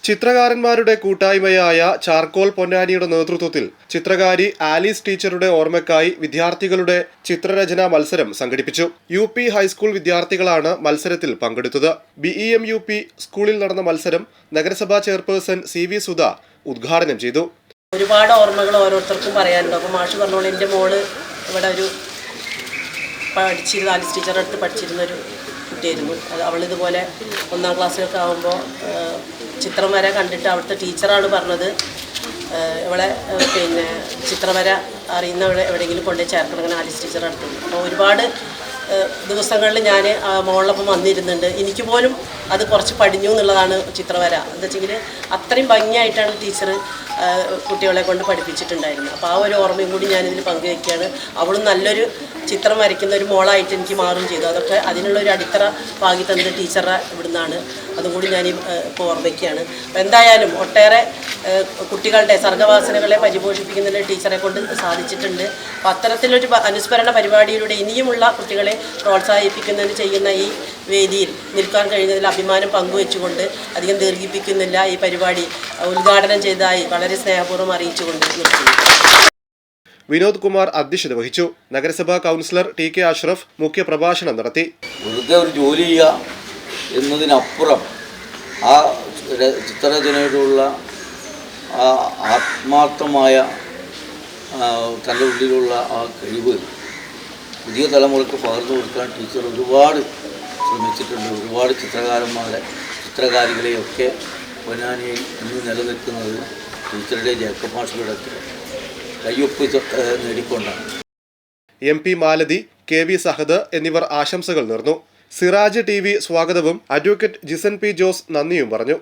ചിത്രകാരന്മാരുടെ കൂട്ടായ്മയായ ചാർക്കോൾ പൊന്നാനിയുടെ നേതൃത്വത്തിൽ ചിത്രകാരി ആലീസ് ടീച്ചറുടെ ഓർമ്മയ്ക്കായി വിദ്യാർത്ഥികളുടെ ചിത്രരചനാ മത്സരം സംഘടിപ്പിച്ചു. UP ഹൈസ്കൂൾ വിദ്യാർത്ഥികളാണ് മത്സരത്തിൽ പങ്കെടുത്തത്. BEM UP സ്കൂളിൽ നടന്ന മത്സരം നഗരസഭാ ചെയർപേഴ്സൺ CV സുധ ഉദ്ഘാടനം ചെയ്തു. ഒരുപാട് ഓർമ്മകൾ ഓരോരുത്തർക്കും പറയാനുണ്ട്. അപ്പോൾ മാഷ് പറഞ്ഞോളൂ, എൻ്റെ മോള് ഇവിടെ ഒരു ആലീസ് ടീച്ചറുടെ അടുത്ത് പഠിച്ചിരുന്നൊരു കുട്ടിയായിരുന്നു. അവളിതുപോലെ 1ാം ക്ലാസ്സിലൊക്കെ ആകുമ്പോൾ ചിത്രം വര കണ്ടിട്ട് അവിടുത്തെ ടീച്ചറാണ് പറഞ്ഞത്, ഇവളെ ചിത്രം വര അറിയുന്നവളെ എവിടെയെങ്കിലും കൊണ്ടുപോയി ചേർക്കണം, അങ്ങനെ ആലീസ് ടീച്ചറുടെ അടുത്ത്. അപ്പോൾ ഒരുപാട് ദിവസങ്ങളിൽ ഞാൻ മോളിലൊപ്പം വന്നിരുന്നുണ്ട്. എനിക്ക് പോലും അത് കുറച്ച് പഠിഞ്ഞു എന്നുള്ളതാണ് ചിത്രവര. എന്താ വെച്ചെങ്കിൽ അത്രയും ഭംഗിയായിട്ടാണ് ടീച്ചർ കുട്ടികളെ കൊണ്ട് പഠിപ്പിച്ചിട്ടുണ്ടായിരുന്നത്. അപ്പോൾ ആ ഒരു ഓർമ്മയും കൂടി ഞാനിതിൽ പങ്കുവയ്ക്കുകയാണ്. അവളും നല്ലൊരു ചിത്രം വരയ്ക്കുന്ന ഒരു മോളായിട്ട് എനിക്ക് മാറുകയും ചെയ്തു. അതൊക്കെ അതിനുള്ളൊരു അടിത്തറ പാകി തന്നത് ടീച്ചറെ ഇവിടുന്നാണ്. അതും കൂടി ഞാൻ ഇപ്പോൾ ഓർമ്മിക്കുകയാണ്. അപ്പോൾ എന്തായാലും ഒട്ടേറെ കുട്ടികളുടെ സർഗ്ഗവാസനകളെ പരിപോഷിപ്പിക്കുന്നതിന് ടീച്ചറെ കൊണ്ട് സാധിച്ചിട്ടുണ്ട്. അപ്പോൾ അത്തരത്തിലൊരു അനുസ്മരണ പരിപാടിയിലൂടെ ഇനിയുമുള്ള കുട്ടികളെ പ്രോത്സാഹിപ്പിക്കുന്നതിന് ചെയ്യുന്ന ഈ വേദിയിൽ നിൽക്കാൻ കഴിയുന്നതിൽ അഭിമാനം പങ്കുവെച്ചുകൊണ്ട് അധികം ദീർഘിപ്പിക്കുന്നില്ല. ഈ പരിപാടി ഉദ്ഘാടനം ചെയ്തതായി വളരെ സ്നേഹപൂർവ്വം അറിയിച്ചുകൊണ്ട് നിർത്തുന്നു. വിനോദ് കുമാർ അധ്യക്ഷത വഹിച്ചു. നഗരസഭാ കൗൺസിലർ TK അഷ്റഫ് മുഖ്യപ്രഭാഷണം നടത്തി. വെറുതെ ഒരു ജോലി ചെയ്യുക എന്നതിനപ്പുറം ആ ചിത്രരചനയോടുള്ള ആത്മാർത്ഥമായ തൻ്റെ ഉള്ളിലുള്ള ആ കഴിവ് പുതിയ തലമുറയ്ക്ക് പകർന്നു കൊടുക്കാൻ ടീച്ചർ ഒരുപാട് ശ്രമിച്ചിട്ടുണ്ട്. ഒരുപാട് ചിത്രകാരികളെയൊക്കെ പൊന്നാനിയിൽ ഇന്ന് നിലനിൽക്കുന്നത് ടീച്ചറുടെ ജേക്കബ് മാഷുടെ കയ്യൊപ്പ് നേടിക്കൊണ്ടാണ്. MP മാലതി, KV സഹദ് എന്നിവർ ആശംസകൾ നേർന്നു. സിറാജ് TV സ്വാഗതവും അഡ്വക്കേറ്റ് ജിസൻ P ജോസ് നന്ദിയും പറഞ്ഞു.